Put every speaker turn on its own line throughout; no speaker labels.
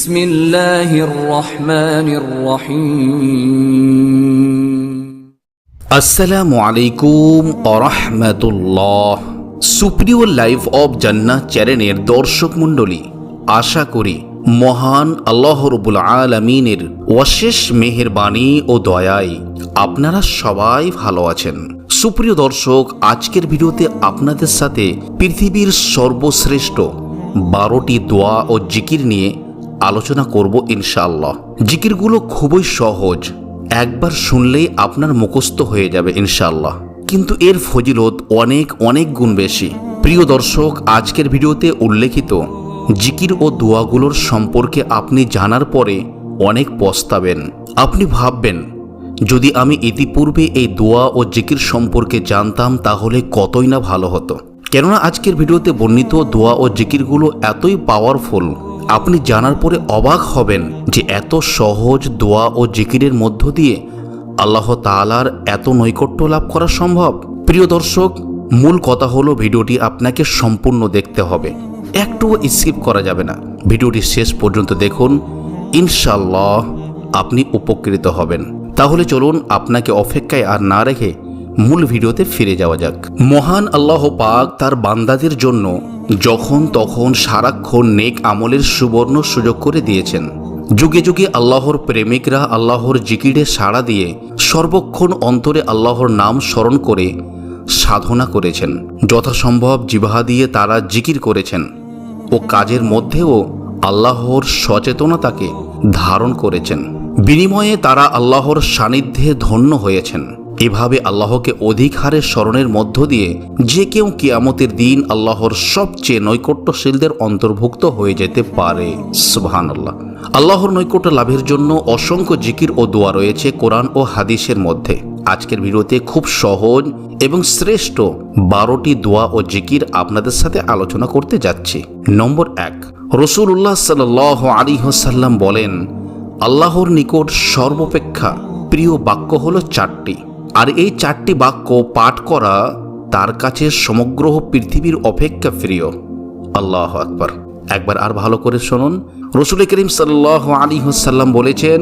বিসমিল্লাহির রহমানির রহিম।
আসসালামু আলাইকুম ওয়া রাহমাতুল্লাহ। সুপ্রিয় লাইভ অব জান্নাহ চ্যানেলের দর্শক মণ্ডলী, আশা করি মহান আল্লাহ রাব্বুল আলামিনের অশেষ মেহেরবানি ও দয়ায় আপনারা সবাই ভালো আছেন। সুপ্রিয় দর্শক, আজকের ভিডিওতে আপনাদের সাথে পৃথিবীর সর্বশ্রেষ্ঠ 12টি দোয়া ও জিকির নিয়ে আলোচনা করব ইনশাআল্লাহ। জিকিরগুলো খুবই সহজ, একবার শুনলেই আপনার মুখস্থ হয়ে যাবে ইনশাআল্লাহ, কিন্তু এর ফজিলত অনেক অনেক গুণ বেশি। প্রিয় দর্শক, আজকের ভিডিওতে উল্লেখিত জিকির ও দোয়াগুলোর সম্পর্কে আপনি জানার পরে অনেক পস্তাবেন। আপনি ভাববেন, যদি আমি ইতিপূর্বে এই দোয়া ও জিকির সম্পর্কে জানতাম তাহলে কতই না ভালো হতো। কেননা আজকের ভিডিওতে বর্ণিত দোয়া ও জিকিরগুলো এতই পাওয়ারফুল, আপনি জানার পরে অবাক হবেন যে এত সহজ দোয়া ও জিকিরের মধ্য দিয়ে আল্লাহ তাআলার এত নৈকট্য লাভ করা সম্ভব। প্রিয় দর্শক, মূল কথা হলো ভিডিওটি আপনাকে সম্পূর্ণ দেখতে হবে, একটুও স্কিপ করা যাবে না। ভিডিওটি শেষ পর্যন্ত দেখুন, ইনশাআল্লাহ আপনি উপকৃত হবেন। তাহলে চলুন, আপনাকে অপেক্ষায় আর না রেখে মূল ভিডিওতে ফিরে যাওয়া যাক। মহান আল্লাহ পাক তার বান্দাদের জন্য যখন তখন সারাক্ষণ নেক আমলের সুবর্ণ সুযোগ করে দিয়েছেন। যুগে যুগে আল্লাহর প্রেমিকরা আল্লাহর জিকিরে সাড়া দিয়ে সর্বক্ষণ অন্তরে আল্লাহর নাম স্মরণ করে সাধনা করেছেন। যথাসম্ভব জিহ্বা দিয়ে তারা জিকির করেছেন ও কাজের মধ্যেও আল্লাহর সচেতনতাকে ধারণ করেছেন। বিনিময়ে তারা আল্লাহর সান্নিধ্যে ধন্য হয়েছেন। এভাবে আল্লাহকে অধিক হারে স্মরণের মধ্য দিয়ে যে কেউ কিয়ামতের দিন আল্লাহর সবচেয়ে নৈকট্যশীলদের অন্তর্ভুক্ত হয়ে যেতে পারে। সুবহানাল্লাহ। আল্লাহর নৈকট্য লাভের জন্য অসংখ্য জিকির ও দোয়া রয়েছে কোরআন ও হাদিসের মধ্যে। আজকের ভিডিওতে খুব সহজ এবং শ্রেষ্ঠ 12টি দোয়া ও জিকির আপনাদের সাথে আলোচনা করতে যাচ্ছি। নম্বর 1, রাসূলুল্লাহ সাল্লাল্লাহু আলাইহি ওয়াসাল্লাম বলেন, আল্লাহর নিকট সর্বাপেক্ষা প্রিয় বাক্য হলো 4টি, আর এই 4টি বাক্য পাঠ করা তার কাছে সমগ্র পৃথিবীর অপেক্ষা প্রিয়। আল্লাহু আকবার। একবার আর ভালো করে শুনুন। রাসূল করিম সাল্লাল্লাহু আলাইহি ওয়াসাল্লাম বলেছেন,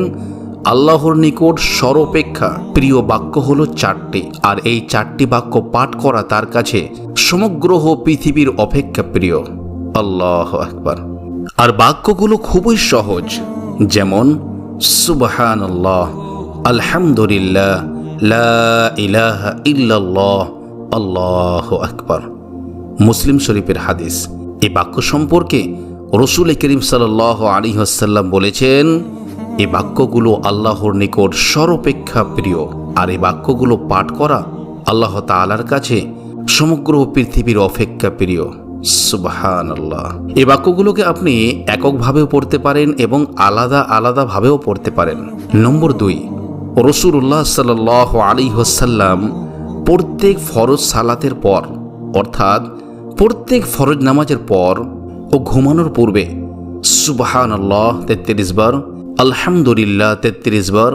আল্লাহর নিকট সর্বাপেক্ষা প্রিয় বাক্য হলো 4টি, আর এই 4টি বাক্য পাঠ করা তার কাছে সমগ্র পৃথিবীর অপেক্ষা প্রিয়। আল্লাহু আকবার। আর বাক্যগুলো খুবই সহজ, যেমন সুবহানাল্লাহ, আলহামদুলিল্লাহ, লা ইলাহা ইল্লাল্লাহ, আল্লাহু আকবার। মুসলিম শরীফের হাদিস। এই বাক্য সম্পর্কে রাসূল করিম সাল্লাল্লাহু আলাইহি ওয়াসাল্লাম বলেছেন, এই বাক্যগুলো আল্লাহর নিকট সর্বাপেক্ষা প্রিয়, আর এই বাক্যগুলো পাঠ করা আল্লাহ তাআলার কাছে সমগ্র পৃথিবীর অপেক্ষা প্রিয়। সুবহানাল্লাহ। এই বাক্যগুলোকে আপনি এককভাবেও পড়তে পারেন এবং আলাদা আলাদা ভাবেও পড়তে পারেন। নম্বর 2, রাসূলুল্লাহ সাল্লাল্লাহু আলাইহি ওয়াসাল্লাম প্রত্যেক ফরজ সালাতের পর, অর্থাৎ প্রত্যেক ফরজ নামাজের পর ও ঘুমানোর পূর্বে সুবহানাল্লাহ 33 বার, আলহামদুলিল্লাহ 33 বার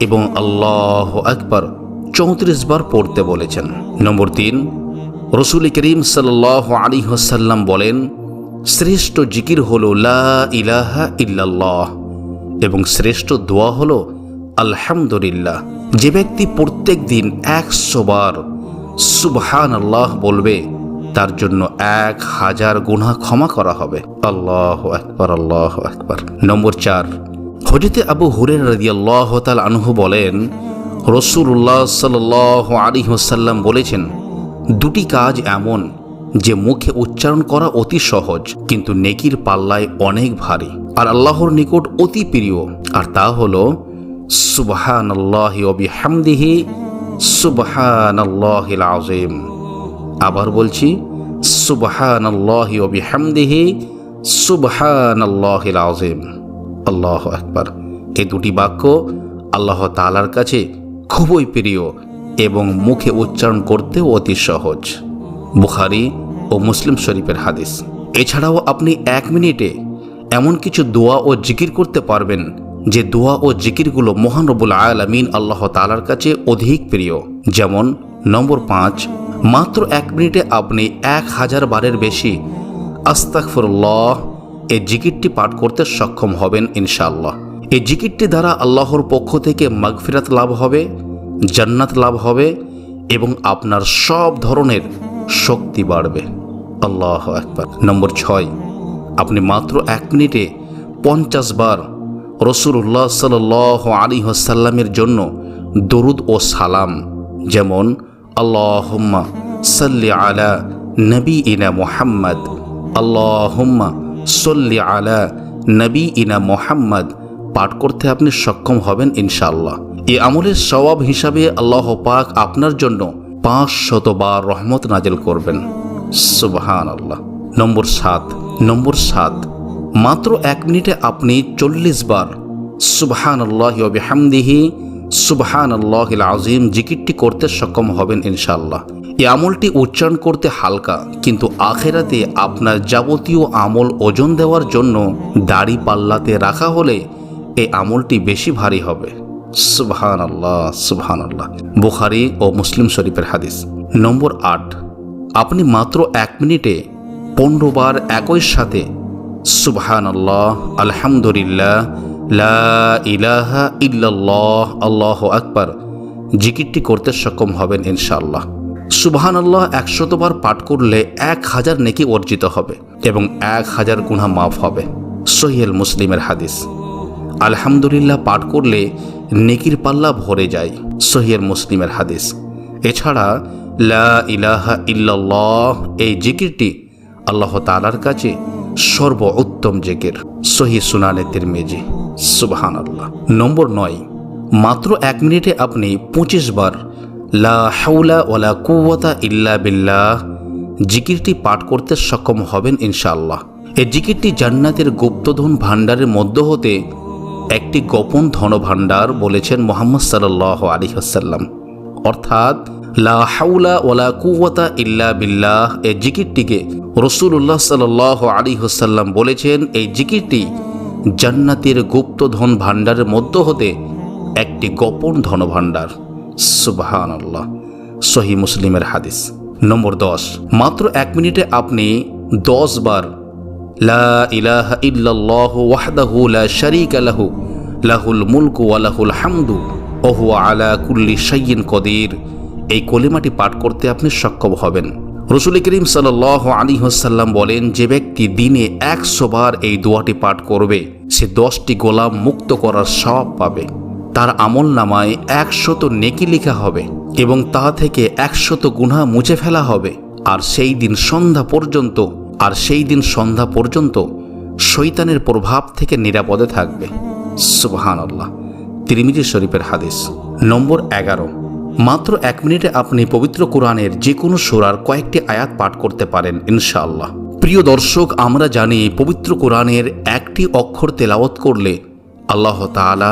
এবং আল্লাহু আকবার 34 বার পড়তে বলেছেন। নম্বর 3, রাসূল করিম সাল্লাল্লাহু আলাইহি ওয়াসাল্লাম বলেন, শ্রেষ্ঠ জিকির হলো লা ইলাহা ইল্লাল্লাহ এবং শ্রেষ্ঠ দোয়া হলো আলহামদুলিল্লাহ। যে ব্যক্তি প্রত্যেক দিন 100 বার সুবহানাল্লাহ বলবে, তার জন্য 1000 গুনাহ ক্ষমা করা হবে। আল্লাহু আকবার, আল্লাহু আকবার। নম্বর 4, হযরত আবু হুরায়রা রাদিয়াল্লাহু তাআলা আনহু বলেন, রাসূলুল্লাহ সাল্লাল্লাহু আলাইহি ওয়াসাল্লাম বলেছেন, 2টি কাজ এমন যে মুখে উচ্চারণ করা অতি সহজ, কিন্তু নেকির পাল্লায় অনেক ভারী আর আল্লাহর নিকট অতি প্রিয়, আর তা হলো সুবহানাল্লাহি ওয়া বিহামদিহি সুবহানাল্লাহিল আযীম। আবার বলছি, সুবহানাল্লাহি ওয়া বিহামদিহি সুবহানাল্লাহিল আযীম। আল্লাহু আকবার। এই 2টি বাক্য আল্লাহ তাআলার কাছে খুবই প্রিয় এবং মুখে উচ্চারণ করতে অতি সহজ। বুখারী ও মুসলিম শরীফের হাদিস। এছাড়াও আপনি 1 মিনিটে এমন কিছু দোয়া ও জিকির করতে পারবেন যে দোয়া ও জিকিরগুলো মহান রব্বুল আলামিন আল্লাহ তাআলার কাছে অধিক প্রিয়। যেমন নম্বর 5, মাত্র 1 মিনিটে আপনি 1000 বারের বেশি আস্তাগফিরুল্লাহ, এই জিকিরটি পাঠ করতে সক্ষম হবেন ইনশাআল্লাহ। এই জিকিরটি দ্বারা আল্লাহর পক্ষ থেকে মাগফিরাত লাভ হবে, জান্নাত লাভ হবে এবং আপনার সব ধরনের শক্তি বাড়বে। আল্লাহু আকবার। নম্বর 6, আপনি মাত্র 1 মিনিটে 50 বার রাসূলুল্লাহ সাল্লাল্লাহু আলাইহি ওয়াসাল্লামের জন্য দরুদ ও সালাম, যেমন আল্লাহুম্মা সাল্লি আলা নবিয়িনা মুহাম্মদ, আল্লাহুম্মা সাল্লি আলা নবিয়িনা মুহাম্মদ পাঠ করতে আপনি সক্ষম হবেন ইনশাআল্লাহ। এই আমলের সওয়াব হিসাবে আল্লাহ পাক আপনার জন্য 500 বার রহমত নাজিল করবেন। সুবহানাল্লাহ। নম্বর 7, মাত্র 1 মিনিটে আপনি 40 বার সুবহানাল্লাহি ওয়া বিহামদিহি সুবহানাল্লাহিল আযীম জিকিরটি করতে সক্ষম হবেন ইনশাআল্লাহ। এই আমলটি উচ্চারণ করতে হালকা, কিন্তু আখিরাতে আপনার যাবতীয় আমল ওজন দেওয়ার জন্য দাড়ি পাল্লাতে রাখা হলে এই আমলটি বেশি ভারী হবে। সুবহানাল্লাহ সুবহানাল্লাহ। বুখারী ও মুসলিম শরীফের হাদিস। নম্বর 8, আপনি মাত্র 1 মিনিটে 15 বার একই সাথে সুবহানাল্লাহ, আলহামদুলিল্লাহ, লা ইলাহা ইল্লাল্লাহ, আল্লাহু আকবার জিকিরটি করতে সক্ষম হবেন ইনশাআল্লাহ। সুবহানাল্লাহ 100 বার পাঠ করলে 1000 নেকি অর্জিত হবে এবং 1000 গুনাহ মাফ হবে। সহিহ মুসলিমের হাদিস। আলহামদুলিল্লাহ পাঠ করলে নেকির পাল্লা ভরে যায়। সহিহ মুসলিমের হাদিস। এছাড়া লা ইলাহা ইল্লাল্লাহ এই জিকিরটি আল্লাহ তাআলার কাছে সর্বোত্তম জিকির। সহিহ সুনানে তিরমিজি। সুবহানাল্লাহ। নম্বর 9, মাত্র 1 মিনিটে আপনি 25 বার লা হাওলা ওয়ালা কুওয়াতা ইল্লা বিল্লাহ জিকিরটি পাঠ করতে সক্ষম হবেন ইনশাআল্লাহ। এই জিকিরটি জান্নাতের গুপ্তধন ভাণ্ডারের মধ্য হতে একটি গোপন ধনভাণ্ডার বলেছেন মুহাম্মদ সাল্লাল্লাহু আলাইহি ওয়াসাল্লাম। অর্থাৎ লা হাওলা ওয়ালা কুওয়াতা ইল্লা বিল্লাহ এই জিকিরটিকে রাসূলুল্লাহ সাল্লাল্লাহু আলাইহি ওয়াসাল্লাম বলেছেন এই জিকিরটি জান্নাতের গুপ্তধন ভাণ্ডারের মধ্য হতে একটি গোপন ধনভাণ্ডার। সুবহানাল্লাহ। সহিহ মুসলিমের হাদিস। নম্বর 10, মাত্র 1 মিনিটে আপনি 10 বার লা ইলাহা ইল্লাল্লাহু ওয়াহদাহু লা শারীকা লাহু লাহুল মুলকু ওয়া লাহুল হামদু ওয়া হুয়া আলা কুল্লি শাইইন কদির এই কলিমাটি পাঠ করতে আপনি সক্ষম হবেন। রাসূল করিম সাল্লাল্লাহু আলাইহি ওয়াসাল্লাম বলেন, যে ব্যক্তি দিনে 100 বার এই দোয়াটি পাঠ করবে সে 10টি গোলাম মুক্ত করার সওয়াব পাবে। তার আমলনামায় 100 নেকি লেখা হবে এবং তা থেকে 100 গুনাহ মুছে ফেলা হবে। আর সেই দিন সন্ধ্যা পর্যন্ত শয়তানের প্রভাব থেকে নিরাপদে থাকবে। সুবহানাল্লাহ। তিরমিজি শরীফের হাদিস। নম্বর 11, মাত্র 1 মিনিটে আপনি পবিত্র কোরআনের যে কোনো সূরার কয়েকটি আয়াত পাঠ করতে পারেন ইনশাআল্লাহ। প্রিয় দর্শক, আমরা জানি পবিত্র কোরআনের একটি অক্ষর তেলাওয়াত করলে আল্লাহ তাআলা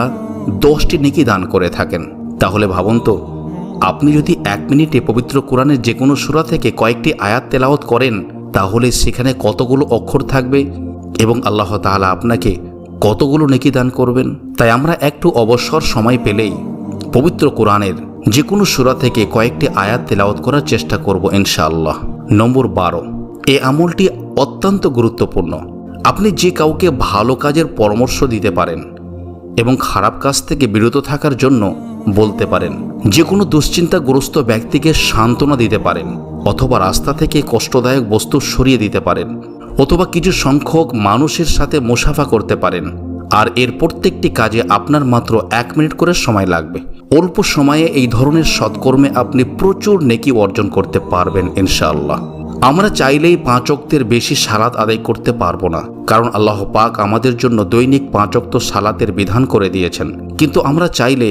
10টি নেকি দান করে থাকেন। তাহলে ভাবুন তো, আপনি যদি 1 মিনিটে পবিত্র কোরআনের যে কোনো সূরা থেকে কয়েকটি আয়াত তেলাওয়াত করেন তাহলে সেখানে কতগুলো অক্ষর থাকবে এবং আল্লাহ তাআলা আপনাকে কতগুলো নেকি দান করবেন। তাই আমরা একটু অবসর সময় পেলেই পবিত্র কোরআনের যে কোনো সূরা থেকে কয়েকটি আয়াত তেলাওয়াত করার চেষ্টা করব ইনশাআল্লাহ। নম্বর 12, এই আমলটি অত্যন্ত গুরুত্বপূর্ণ। আপনি যে কাউকে ভালো কাজের পরামর্শ দিতে পারেন এবং খারাপ কাজ থেকে বিরত থাকার জন্য বলতে পারেন। যে কোনো দুশ্চিন্তাগ্রস্ত ব্যক্তিকে সান্ত্বনা দিতে পারেন, অথবা রাস্তা থেকে কষ্টদায়ক বস্তু সরিয়ে দিতে পারেন, অথবা কিছু সংখ্যক মানুষের সাথে মুসাফা করতে পারেন। আর এর প্রত্যেকটি কাজে আপনার মাত্র 1 মিনিট করে সময় লাগবে। অল্প সময়ে এই ধরনের সৎকর্মে আপনি প্রচুর নেকি অর্জন করতে পারবেন ইনশাআল্লাহ। আমরা চাইলেই 5 ওয়াক্তের বেশি সালাত আদায় করতে পারবো না, কারণ আল্লাহ পাক আমাদের জন্য দৈনিক 5 ওয়াক্ত সালাতের বিধান করে দিয়েছেন। কিন্তু আমরা চাইলে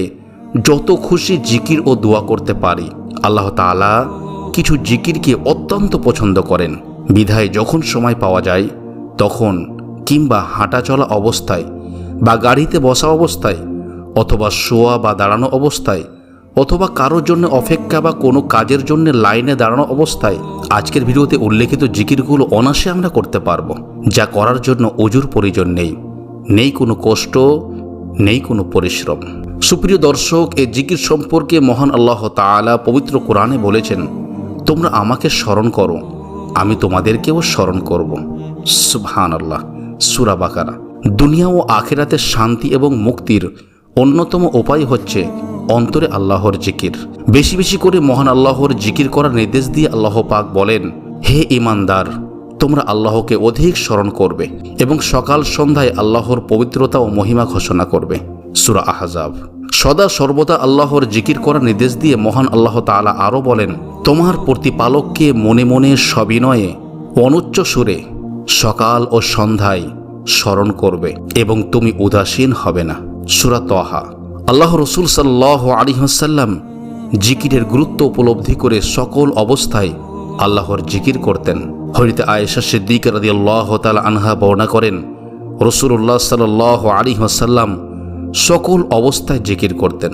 যত খুশি জিকির ও দোয়া করতে পারি। আল্লাহ তাআলা কিছু জিকিরকে অত্যন্ত পছন্দ করেন, বিধায় যখন সময় পাওয়া যায় তখন, কিংবা হাঁটা চলা অবস্থায় বা গাড়িতে বসা অবস্থায়, অথবা শোয়া বা দাঁড়ানো অবস্থায়, অথবা কারোর জন্য অপেক্ষা বা কোনো কাজের জন্য লাইনে দাঁড়ানো অবস্থায় আজকের ভিডিওতে উল্লেখিত জিকিরগুলো অনায়াসে আমরা করতে পারবো, যা করার জন্য ওযুর প্রয়োজন নেই কোনো কষ্ট, নেই কোনো পরিশ্রম। সুপ্রিয় দর্শক, এই জিকির সম্পর্কে মহান আল্লাহ তাআলা পবিত্র কোরআনে বলেছেন, তোমরা আমাকে স্মরণ করো, আমি তোমাদেরকেও স্মরণ করব। সুবহানাল্লাহ। সূরা বাকারা। দুনিয়া ও আখিরাতের শান্তি এবং মুক্তির অন্যতম উপায় হচ্ছে অন্তরে আল্লাহর জিকির। বেশি বেশি করে মহান আল্লাহর জিকির করার নির্দেশ দিয়ে আল্লাহ পাক বলেন, হে ঈমানদার, তোমরা আল্লাহকে অধিক স্মরণ করবে এবং সকাল সন্ধ্যায় আল্লাহর পবিত্রতা ও মহিমা ঘোষণা করবে। সূরা আহজাব। সদা সর্বদা আল্লাহর জিকির করার নির্দেশ দিয়ে মহান আল্লাহ তাআলা আরও বলেন, তোমার প্রতিপালককে মনে মনে সবিনয়ে অনুচ্চ সুরে সকাল ও সন্ধ্যায় স্মরণ করবে এবং তুমি উদাসীন হবে না। সূরা তাহা। আল্লাহ রাসূল সাল্লাল্লাহু আলাইহি ওয়াসাল্লাম জিকিরের গুরুত্ব উপলব্ধি করে সকল অবস্থায় আল্লাহর জিকির করতেন। হযরত আয়েশা সিদ্দিকা রাদিয়াল্লাহু তাআলা আনহা বর্ণনা করেন, রাসূলুল্লাহ সাল্লাল্লাহু আলাইহি ওয়াসাল্লাম সকল অবস্থায় জিকির করতেন।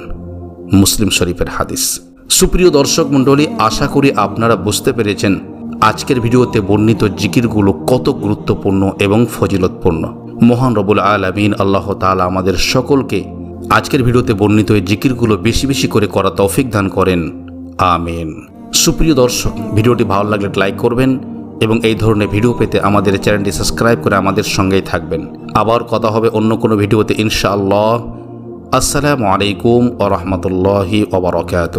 মুসলিম শরীফের হাদিস। সুপ্রিয় দর্শক মণ্ডলী, আশা করি আপনারা বুঝতে পেরেছেন আজকের ভিডিওতে বর্ণিত জিকিরগুলো কত গুরুত্বপূর্ণ এবং ফজিলতপূর্ণ। মহান রব্বুল আলামিন আল্লাহ তাআলা আমাদের সকলকে আজকের ভিডিওতে বর্ণিত এই জিকিরগুলো বেশি বেশি করে করা তৌফিক দান করেন। আমিন। সুপ্রিয় দর্শক, ভিডিওটি ভালো লাগলে লাইক করবেন এবং এই ধরনের ভিডিও পেতে আমাদের চ্যানেলটি সাবস্ক্রাইব করে আমাদের সঙ্গেই থাকবেন। আবার কথা হবে অন্য কোনো ভিডিওতে ইনশাআল্লাহ। আসসালামু আলাইকুম ওয়া রাহমাতুল্লাহি ওয়া বারাকাতুহু।